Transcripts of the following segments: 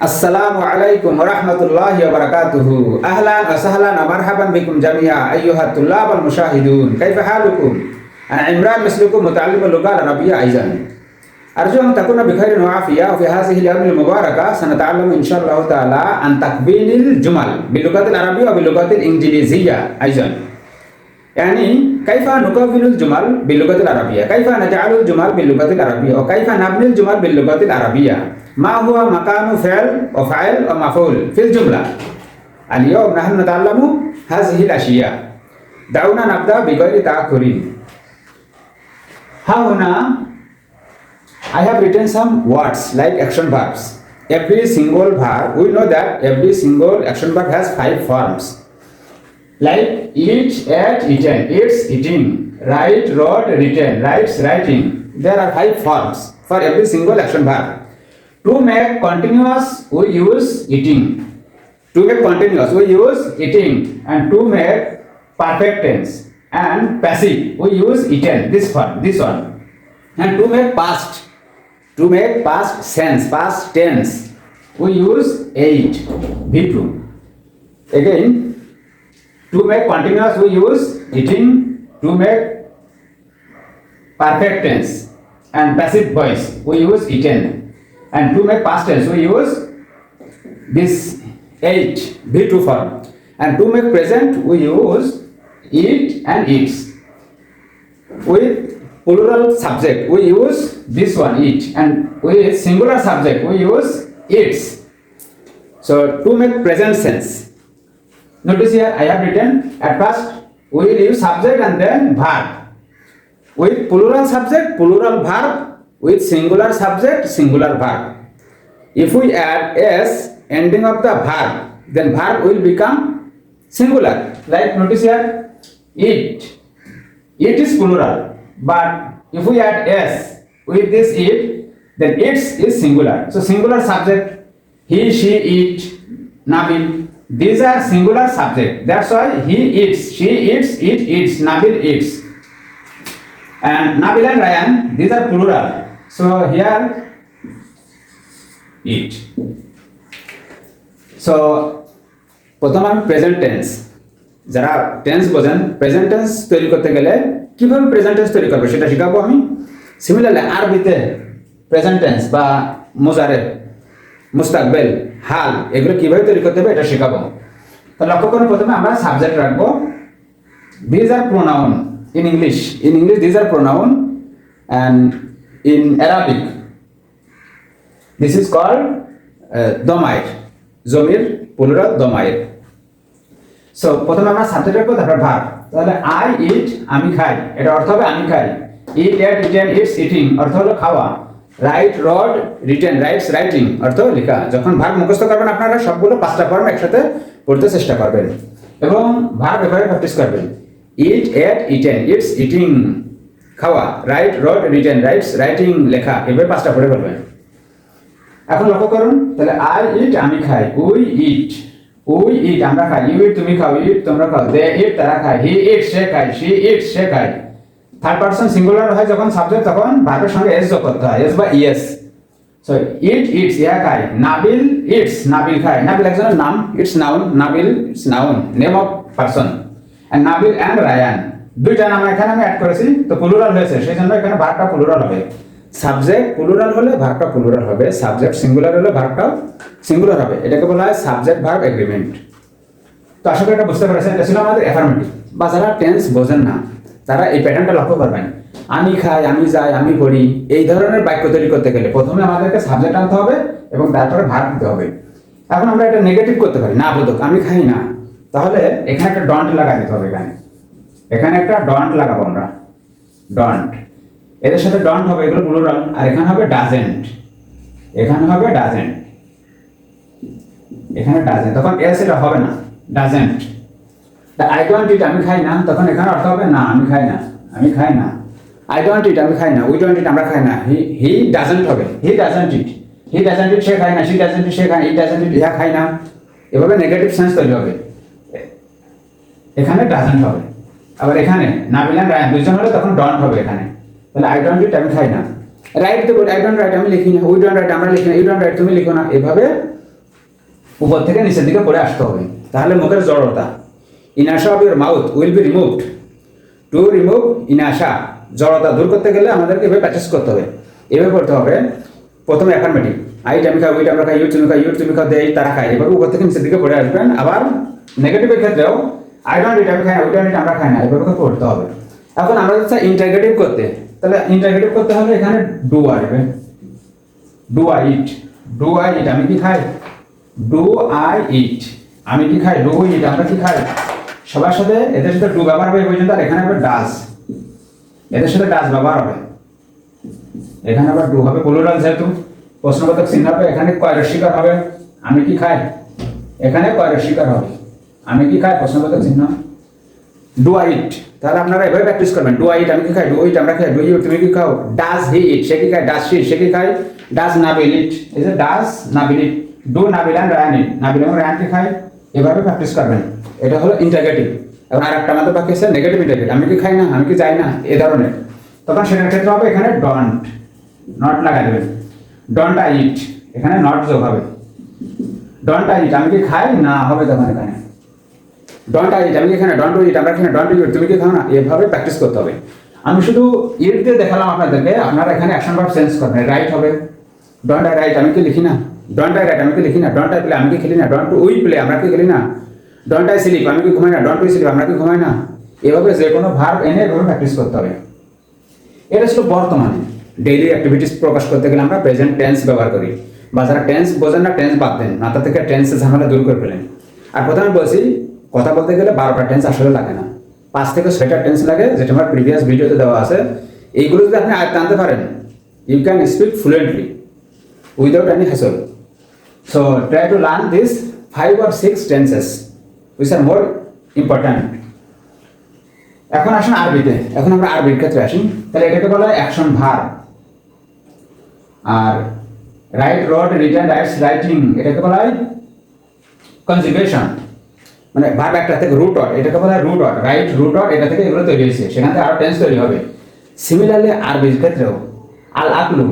Assalamualaikum warahmatullahi wabarakatuh. Ahlan wa sahlan wa marhaban bikum jami'a ayyuhat tullab wal musyahidun. Kaifa halukum? Ana Imran mislukum muta'allim al-lugha al-arabiyya aizan. Arju an takuna bi khairin wa afiyah wa fi hadhihi al-ayyam al-mubarakah sanata'allamu insyaallah ta'ala an takbinil jumal bil lughati al-arabiyya wa bil lughati al-injiliziyya aizan. Yani kaifa nukawwinul jumal bil lughati al-arabiyya, kaifa naj'alul jumal bil lughati al-arabiyya wa kaifa nabnil jumal bil lughati al-arabiyya. ما هو مكان فعل وفاعل ومفعول في الجملة؟ اليوم نحن نتعلم هذه الأشياء. دعونا نبدأ بغير تأخر. ها هنا I have written some words like action verbs. Every single verb, we know that every single action verb has 5 forms. Like eat, ate, eaten, eats, eating, write, wrote, written, writes, writing. There are 5 forms for every single action verb. To make continuous, we use eating. To make continuous, we use eating. And to make perfect tense and passive, we use eaten. This one. And to make past tense, we use ate. V2. Again, to make continuous, we use eating. To make perfect tense and passive voice, we use eaten. And to make past tense, we use this ate, V2 form. And to make present, we use eat and eats. With plural subject, we use this one, eat. And with singular subject, we use eats. So to make present sense, notice here I have written at first we will use subject and then verb. With plural subject, plural verb. With singular subject, singular verb. If we add s ending of the verb, then verb will become singular. Like notice here, eat. Eat is plural, but if we add s with this eat, then eats is singular. So singular subject, he, she, eat, Nabil. These are singular subject. That's why he eats, she eats, it eats, Nabil eats. And Nabil and Ryan, these are plural. So here, eat. So প্রথমে আমি present tense, যারা tense বোঝেন, present tense তৈরি করতে গেলে কিভাবে present tense তৈরি করবে সেটা শেখাবো আমি। সিমিলারলি আরবিতে প্রেজেন্ট টেন্স বা মুজারে, মুস্তাকবেল, হাল এগুলো কিভাবে তৈরি করতে হবে এটা শেখাবো। তো লক্ষ্য করুন, প্রথমে আমরা সাবজেক্ট রাখবো। These are pronoun in English these are pronoun, and in Arabic this is called domair, জমির plural domair. So প্রথমে আমরা সাবজেক্ট রাখবো, তারপর ভার্ব। তাহলে I eat, আমি খাই, এটা অর্থ হবে আমি খাই। Eat, ate, eaten, eats, eating অর্থ হলো খাওয়া। Write, wrote, written, writes, writing অর্থ লেখা। যখন ভার্ব মুখস্থ করবেন আপনারা সবগুলো 5টা ফর্ম একসাথে পড়তে চেষ্টা করবেন এবং ভার্ব এভাবে প্র্যাকটিস করবেন। Eat, ate, eaten, eats, eating খাওয়া, right, road, written, writes, writing লেখা, এভাবে 5টা পড়ে ফেলবেন। এখন লক্ষ্য করুন, তাহলে আই ইট আমি খাই, উই ইট আমরা খাই, ইউ ইট তুমি খাও, ইট তোমরা খাও, দে ইট তারা খায়, হি ইট সে খায়, শি ইট সে খায়। থার্ড পারসন সিঙ্গুলার হয় যখন সাবজেক্ট, তখন ভার্বের সঙ্গে এস যোগ করতে হয়, এস বা ইএস। সো ইটস ইয়া খায়, নাবিল ইটস নাবিল খায়, নাবিল একজনের নাম, it's noun, Nabil it's noun, name of person. And Nabil and Rayan, দুইটা নাম এখানে আমি অ্যাড করেছি, তো প্লুরাল হয়েছে, সেই জন্য এখানে ভার্বটা প্লুরাল হবে। সাবজেক্ট প্লুরাল হলে ভার্বটা প্লুরাল হবে, সাবজেক্ট সিঙ্গুলার হলে ভার্বটাও সিঙ্গুলার হবে। এটাকে বলা হয় সাবজেক্ট ভার্ব এগ্রিমেন্ট। তো আশা করি এটা বুঝতে পেরেছেন। এটা ছিল আমাদের অ্যাফার্মেটিভ। বা যারা টেন্স বোঝেন না তারা এই প্যাটার্নটা লক্ষ্য করবেন। আমি খাই, আমি যাই, আমি পড়ি, এই ধরনের বাক্য তৈরি করতে গেলে প্রথমে আমাদেরকে সাবজেক্ট আনতে হবে এবং তারপরে ভার্ব দিতে হবে। এখন আমরা এটা নেগেটিভ করতে পারি, না বোধক, আমি খাই না, তাহলে এখানে একটা ডন্ট লাগা দিতে হবে। এখানে একটা ডন্ট লাগাবো আমরা, ডন্ট, এদের সাথে ডন্ট হবে, এগুলো প্লুরাল। আর এখানে হবে ডাজেন্ট, এখানে হবে ডাজেন্ট, এখানে ডাজেন্ট, তখন এস এটা হবে না, ডাজেন্ট। আই ডোন্ট ইট আমি খাই না, তখন এখানে অর্থ হবে না আমি খাই না, আমি খাই না। আই ডোন্ট ইট আমি খাই না, উই ডোন্ট ইট আমরা খাই না, হি ডাজেন্ট হবে, হি ডাজেন্ট ইট সে খায় না, শি ডাজেন্ট ইট সে খায়, ইট ডাজেন্ট ইট ইহা খায় না। এভাবে নেগেটিভ সেন্স তৈরি হবে, এখানে ডাজেন্ট হবে। আবার এখানে নাবিল এন্ড রায়ান দুইজন হলে তখন ডন্ট হবে এখানে। তাহলে আই ডোন্ট ইট আমি খাই না, রাইট তো আই ডোন্ট রাইট আমি লিখি না, উই ডোন্ট রাইট আমরা লিখি না, ইউ ডোন্ট রাইট তুমি লিখো না। এভাবে উপর থেকে নিচের দিকে পড়ে আসতে হবে, তাহলে মুখের জড়তা। ইনাশা of your mouth will be removed. To remove ইনাশা, জড়তা দূর করতে গেলে আমাদেরকে এভাবে প্র্যাকটিস করতে হবে। এভাবে করতে হবে, প্রথমে অ্যাফার্মেটিভ, আইট আমি খাই, উইট আমরা খাই, ইউট তুমি খাই, ইউট তুমি খাও, দেই তারা খায়, এভাবে উপর থেকে নিচের দিকে পড়ে আসবেন। আবার নেগেটিভের ক্ষেত্রেও আই ডোন্ট ইট আমি খাই না, উইট ইট আমরা খাই না, এভাবে পড়তে হবে। এখন আমরা যদি ইন্টারগেটিভ করতে, তাহলে ইন্টারগেটিভ করতে হলে এখানে ডু আসবে। Do I eat, do I eat আমি কি খাই, ডু আই ইট আমি কি খাই, ডু ইট আমরা কি খাই। সবার সাথে এদের সাথে ডু ব্যবহার হবে এই পর্যন্ত, আর এখানে হবে ডাজ, এদের সাথে ডাজ ব্যবহার হবে। এখানে আবার ডু হবে প্লুরাল, যেহেতু প্রশ্নবোধক চিহ্ন হবে, এখানে কয়ের শিকার হবে আমি কি খাই, এখানে কয়ের শিকার হবে আমি কি খাই, প্রশ্নবোধক চিহ্ন। ডু আই ইট, তাহলে আপনারা এভাবে প্র্যাকটিস করবেন। ডু আই ইট আমি কি খাই, ডু ইট আমরা খাই, ডু ইউ তুমি কি খাও, ডাজ হি ইট সে কি খায়, ডাজ শি সে কি খায়, ডাজ নাবিল ইট এই যে does Nabil eat, do Nabil and Rayan eat Nabil এবং রায়ান কি খায়, এভাবে প্র্যাকটিস করবেন। এটা হলো ইন্টারগেটিভ। এবং আরেকটা আমাদের বাকি আছে নেগেটিভ ইন্টারগেটিভ, আমি কি খাই না, আমি কি যাই না, এই ধরনের। তখন সেটার ক্ষেত্রে হবে এখানে ডন্ট, নট লাগাই দেবেন। ডন্ট আই ইট, এখানে নট যোগ হবে। ডন্ট আই ইট আমি কি খাই না হবে, তখন এখানে ডন্ট আই ইট আমি কি খাই না, ডন্ট ইট আমরা খাই না, ডন্ট ইট তুমি কি খাও না, এভাবে প্র্যাকটিস করতে হবে। আমি শুধু ইট দিয়ে দেখালাম আপনাদেরকে, আপনারা এখানে অ্যাকশন ভার্ব চেঞ্জ করবেন। রাইট হবে, ডন্ট আই রাইট আমি কি লিখি না, ডন্ট আই রাইট আমি কি লিখি না, ডন্ট আই প্লে আমি কি খেলি না, ডন্ট উই প্লে আমরা কি খেলি না, ডন্ট আই স্লিপ আমি কি ঘুমাই না, ডন্ট উই স্লিপ আমরা কি ঘুমাই না। এভাবে যে কোনো ভার্ব এনে এভাবে প্র্যাকটিস করতে হবে। এটা ছিল বর্তমানে। ডেইলি অ্যাক্টিভিটিস প্রকাশ করতে গেলে আমরা প্রেজেন্ট টেন্স ব্যবহার করি। বা যারা টেন্স বোঝেন না, টেন্স বাদ দেন, মাথা থেকে টেন্সের ঝামেলা দূর করে ফেলেন। আর প্রথমে বলছি, কথা বলতে গেলে 12টা টেন্স আসলে লাগে না, 5 থেকে 6টা টেন্স লাগে, যেটা আমার প্রিভিয়াস ভিডিওতে দেওয়া আছে। এইগুলো যদি আপনি আয়ত্তে আনতে পারেন, you can speak fluently without any hassle. So try to learn this 5 or 6 tenses which are more important. এখন আসুন আরবিতে। এখন আমরা আরবির ক্ষেত্রে আসি। তাহলে এটাকে বলা হয় অ্যাকশন ভার্ব। আর write, wrote, written, writes, writing এটাকে বলা হয় কনজুগেশন। মানে ভার্ব একটা থেকে রুট অর, এটাকে বলা হয় root or. Right, root or এটা থেকে এগুলো তৈরি হয়েছে, সেখান থেকে আরো টেন্স তৈরি হবে। সিমিলারলি আরবির ক্ষেত্রেও আল আকলু,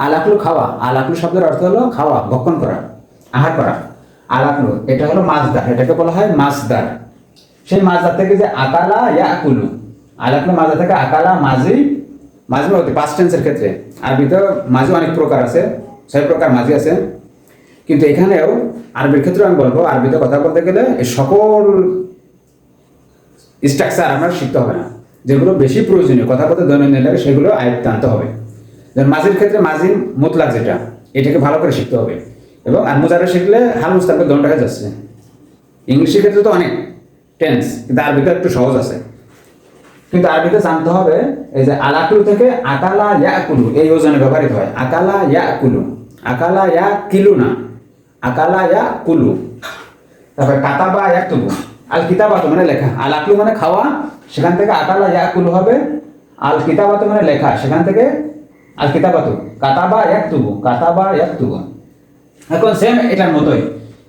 আল আকলু খাওয়া, আল আকলু শব্দের অর্থ হলো খাওয়া, ভক্ষণ করা, আহার করা। আল আকলু এটা হলো মাছদার, এটাকে বলা হয় মাছদার। সেই মাছদার থেকে যে আকালা ইয়াকুলু, আল আকলু মাছদার থেকে আকালা, মাজি, মাঝি হতে পাস্ট টেন্সের ক্ষেত্রে। আরবিতে মাঝি অনেক প্রকার আছে, 6 প্রকার মাঝি আছে। কিন্তু এখানেও আরবির ক্ষেত্রে আমি বলবো, আরবিতে কথা বলতে গেলে এই সকল স্ট্রাকচার আপনার শিখতে হবে না, যেগুলো বেশি প্রয়োজনীয় কথা বলতে দৈনন্দিন লাগে সেগুলো আয়ত্তে আনতে হবে। যেমন মাঝির ক্ষেত্রে মাঝির মুতলাক যেটা, এটাকে ভালো করে শিখতে হবে। এবং আর মুজারে শিখলে হাল মুস্তাকবিল দণ্ড হয়ে যাচ্ছে। ইংলিশের ক্ষেত্রে তো অনেক টেন্স, কিন্তু আরবিতে একটু সহজ আছে। কিন্তু আরবিতে জানতে হবে এই যে আলাকুলু থেকে আকালা ইয়াকুলু এই ওজনে ব্যবহৃত হয়। আকালা ইয়াকুলু, আকালা ইয়াকিলু না, আকালা ইয়াকুলু। তারপরে কাতাবা ইয়াকতুবু, আল কিতাবাতু মানে লেখা, আল আকলু মানে খাওয়া, সেখান থেকে আকালা ইয়াকুলু হবে। আল কিতাবাতু মানে লেখা, সেখান থেকে আল কিতাবাতু। কাতাবা ইয়াকতুবু, কাতাবা ইয়াকতুবু। এখন সেম এটার মতোই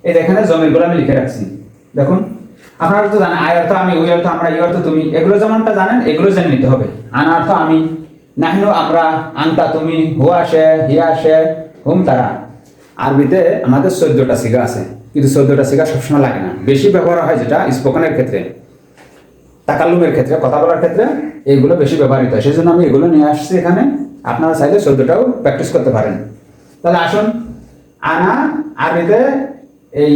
এই এখানে জমিরগুলো আমি লিখে রাখছি। দেখুন আপনারা তো জানেন আয় অর্থ আমি, ওই অর্থ আমরা, এই অর্থ তুমি, এগুলো যেমনটা জানেন এগুলো জেনে নিতে হবে। আনা অর্থ আমি, নাহনু আমরা, আনতা তুমি, হুয়া সে, হিয়া সে, হুম তারা। আরবিতে আমাদের 14টা সিগা আছে, কিন্তু 14টা সিগা সবসময় লাগে না। বেশি ব্যবহার হয় যেটা স্পোকেনের ক্ষেত্রে, তাকাল্লুমের ক্ষেত্রে, কথা বলার ক্ষেত্রে এইগুলো বেশি ব্যবহৃত হয়। সেই জন্য আমি এগুলো নিয়ে আসছি এখানে। আপনারা চাইলে 14টাও প্র্যাকটিস করতে পারেন। তাহলে আসুন, আনা আরবিতে এই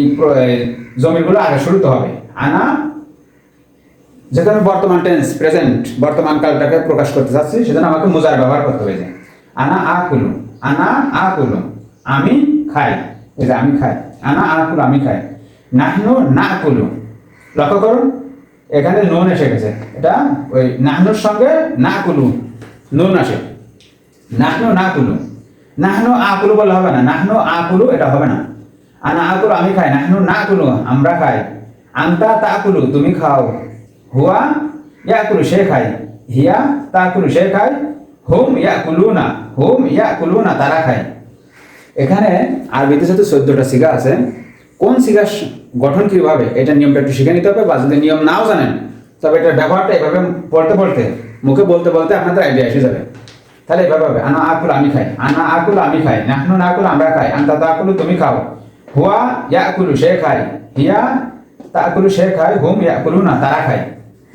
জমিরগুলো আগে শুরুতে হবে। আনা যেহেতু আমি বর্তমান টেন্স, প্রেজেন্ট বর্তমান কালটাকে প্রকাশ করতে চাচ্ছি, সেজন্য আমাকে মুজার ব্যবহার করতে হবে। আনা আকুলু, আনা আকুলু আমি খাই, এই যে আমি খাই, আনা আকুলু আমি খাই। নাহনু নাকুলু, লক্ষ্য করুন এখানে নুন এসে গেছে, এটা ওই নাহনুর সঙ্গে নাকুলু নুন আসে। নাহনু নাকুলু, নাহনু আকুলু বলে হবে না, নাহনু আকুলু এটা হবে না। আনা আকুলু আমি খাই, নাহনু নাকুলু আমরা খাই, আনতা তাকুলু তুমি খাও, হুয়া ইয়াকুলু সে খায়, হিয়া তাকুলু সে খায়, হুম ইয়াকুলুনা, হুম ইয়াকুলুনা তারা খায়। এখানে আরবিতে সাথে 14টা সিগা আছে। কোন সিগার গঠন কিভাবে, এটা নিয়মটা একটু শিখে নিতে হবে। বা যদি নিয়ম নাও জানেন, তবে এটার ব্যবহারটা এভাবে পড়তে পড়তে, মুখে বলতে বলতে আপনাদের আইডিয়া এসে যাবে। তাহলে এভাবে হবে, আনা আকুল আমি খাই, আনা আকুল আমি খাই, নাহনু নাকুল আমরা খাই, আনতা তাকুলু তুমি খাও, হুয়া ইয়াকুলু সে খায়, হিয়া তাকুলু সে খায়, হুম ইয়াকুলুনা তারা খায়।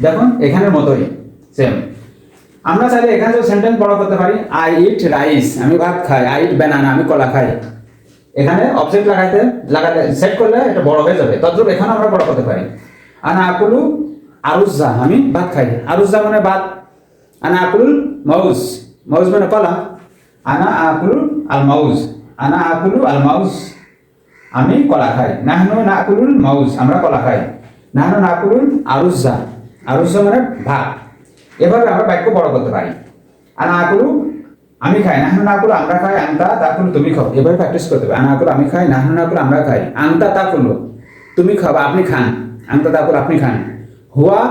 দেখুন এখানের মতোই সেম। আমরা চাইলে এখানে যে সেন্টেন্স বড় করতে পারি, আই ইট রাইস, আমি ভাত খাই, আই ইট ব্যানানা, আমি কলা খাই। এখানে অবজেক্ট লাগালে সেট করলে এটা বড় হয়ে যাবে। তদ্রূপ এখানে আমরা বড় করতে পারি, আনা আকুলু আরুজা, আমি ভাত খাই, আরুজা মানে ভাত। আনা আকুলুল মাউজ, মাউজ মানে কলা, আনা আকুলু আল মাউজ, আনা আকুলু আল মাউজ, আমি কলা খাই। নাহনু নাকুলুল মাউজ, আমরা কলা খাই। নাহনু নাকুলুল আরুজা, আরুজা মানে ভাত। এভাবে আমরা বাক্য বড় করতে পারি। আনা আকুলু আমি খাই, নাহনু নাকুলু আমরা খাই, আনতা তাকুলু তুমি খাও। এভাবে প্র্যাকটিস করতে হবে। আনা আকুলু আমি খাই, নাহনু নাকুলু আমরা খাই, আনতা তাকুলু তুমি খাও বা আপনি খান, আনতা তাকুলু আপনি খান। হুয়া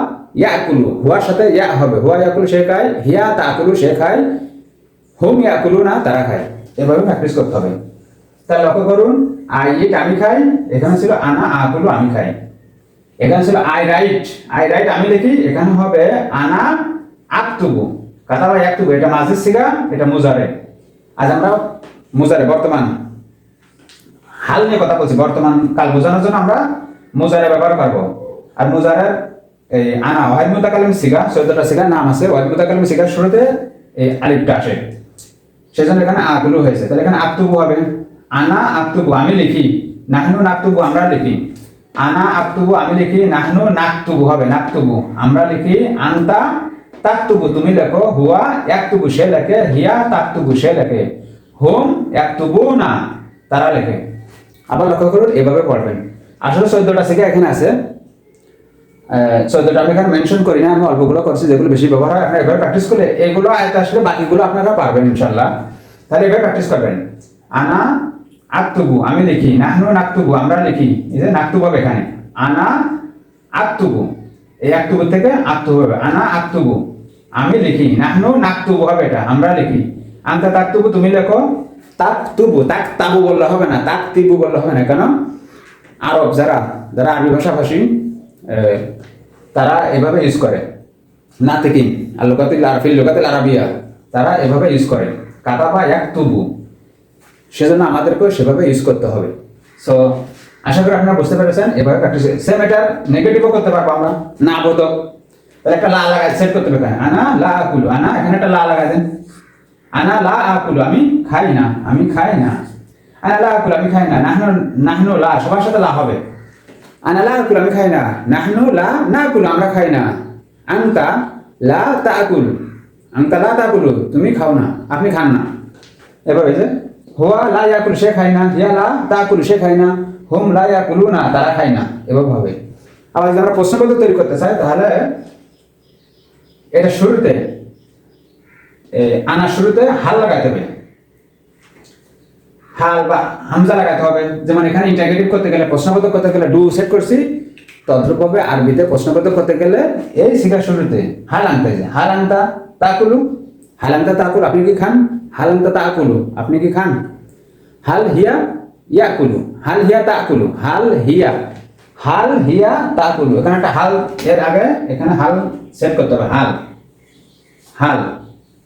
ইয়াকুলু, হুয়ার সাথে ইয়া হবে, হুয়া ইয়াকুলু সে খায়, হিয়া তাকুলু সে খায়, হুম ইয়াকুলু না তারা খায়। এভাবে প্র্যাকটিস করতে হবে। তাহলে লক্ষ্য করুন, আই ইট আমি খাই, এখানে ছিল আনা আকুলু আমি খাই। এখানে ছিল আই রাইট, আই রাইট আমি লিখি, এখানে হবে আনা আক্তুবু, কথা হয় আক্তুবু, এটা মাজির সিগা, এটা মুজারে। আজ আমরা মুজারে বর্তমান হাল নিয়ে কথা বলছি, বর্তমান কাল বোঝানোর জন্য আমরা মুজারে ব্যবহার করব। আর মুজারের এই আনা ওয়াহিদ মুতাকাল্লিম সিগা, 14টা সিগার নাম আছে, ওয়াহিদ মুতাকাল্লিম সিগার শুরুতে এই আলিফটা আসে, সেজন্য এখানে আকুলু হয়েছে। তাহলে এখানে আক্তুবু হবে, আনা আক্তুবু আমি লিখি, নাহনু নাকতুবু আমরা লিখি। আনা আক্তুবু আমি লিখি, নাহনু নাকতুবু হবে নাকতুবু আমরা লিখি। আনতা তাকতুবু তুমি লেখো, হুয়া ইয়াকতুবু সে লেখে, হিয়া তাকতুবু সে লেখে, হুম ইয়াকতুবু না তারা লেখে। আবার লক্ষ্য করুন এভাবে পড়বেন। আসলে 14টা সিগা এখানে আছে, 14টা আমি এখানে মেনশন করি না, আমি অল্পগুলো করছি যেগুলো বেশি ব্যবহার হয়। আপনারা এভাবে প্র্যাকটিস করলে এগুলো আয়ত্ত আসলে বাকিগুলো আপনারা পারবেন ইনশাল্লাহ। তাহলে এভাবে প্র্যাকটিস করবেন। আনা আক্তুবু আমি লিখি, নাহনু নাকতুবু আমরা লিখি, এই যে নাকতুবু হবে এখানে, আনা আক্তুবু, এই আক্তুবু থেকে আক্তুবু হবে, আনা আক্তুবু আমি লিখি, নাহনু নাকতুবু হবে এটা আমরা লিখি। আনতা তাকতুবু তুমি লেখো, তাকতুবু তাকতাবু বললে হবে না, তাকতিবু বললে হবে না। কেন? আরব যারা আরবি ভাষাভাষী তারা এভাবে ইউজ করে, নাতিকিন আর লুগাতিল আরফিল লুগাতিল আরাবিয়া তারা এভাবে ইউজ করে, কাতাবা ইয়াকতুবু, সেজন্য আমাদেরকেও সেভাবে ইউজ করতে হবে। সো আশা করি আপনারা বুঝতে পেরেছেন। এভাবে প্র্যাকটিস সেম এটার নেগেটিভও করতে পারবো আমরা, না বোধক। তাহলে একটা লা লাগাই সেট করতে হবে, আনা লা আকুলু, আনা এখানে একটা লা লাগাই দেন, আনা লা আকুলু আমি খাই না, আমি খাই না। আনা লা আকুলু আমি খাই না, নাহনু নাহনু লা সবার সাথে লা হবে, আনা লা আকুলু আমি খাই না, নাহনু লা নাকুলু আমরা খাই না। আনতা লা তাকুলু, আনতা লা তাকুলু তুমি খাও না, আপনি খান না। এভাবে যে হুয়া লা ইয়াকুলু সে খায় না, হিয়া লা তাকুলু সে খায় না, হুম লা ইয়াকুলুনা তারা খায় না। এভাবে হবে। আবার যদি আমরা প্রশ্নপত্র তৈরি করতে চাই তাহলে এটা শুরুতে আনার শুরুতে হাল লাগাতে হবে, হাল বা হামজা লাগাতে হবে। যেমন এখানে ইন্টারগেটিভ করতে গেলে, প্রশ্নবোধক করতে গেলে ডু সেট করছি, তদ্রূপভাবে আরবিতে প্রশ্নবোধক করতে গেলে এই শিখার শুরুতে হাল আনতে হয়। হাল আনতা তাকুলু, হাল আনতা তাকুলু আপনি কি খান, হাল আনতা তাকুলু আপনি কি খান। হাল হিয়া ইয়াকুলু, হাল হিয়া তাকুলু, হাল হিয়া তাকুলু, এখানে একটা হাল এর আগে এখানে হাল সেট করতে হবে, হাল হাল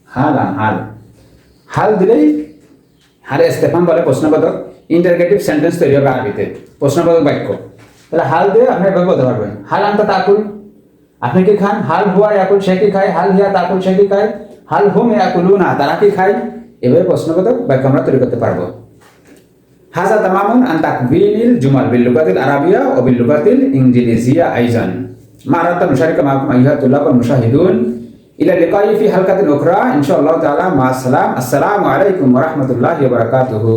হাল হাল হাল দিলেই হালে ইস্তেফাম বলে প্রশ্নবোধক ইন্টারগেটিভ সেন্টেন্স তৈরি হবে আরবিতে, প্রশ্নবোধক বাক্য। তাহলে হাল দিয়ে আপনি এভাবে বলতে পারবেন, হাল আনতা তাকুল আপনি কি খান, হাল হুয়া ইয়াকুল সে কি খায়, হাল হিয়া তাকুল সে কি খায়, হাল হুম ইয়াকুলুনা তারা কি খায়। এভাবে প্রশ্নবোধক বাক্য আমরা তৈরি করতে পারবো। হাজা তামামুন আন তাকবিলিল জুমাল বিল লুগাতিল আরাবিয়া ওয়া বিল লুগাতিল ইংলিজিয়া আইজান। মারাতা মুশারিকা মাকুম আইয়ুহা তুল্লাব ওয়াল মুশাহিদুন। ইলা লিকাই ফি হালকাতিন উখরা ইনশাআল্লাহ তাআলা মা আসসালাম। আসসালামু আলাইকুম ওয়া রাহমাতুল্লাহি ওয়া বারাকাতুহু।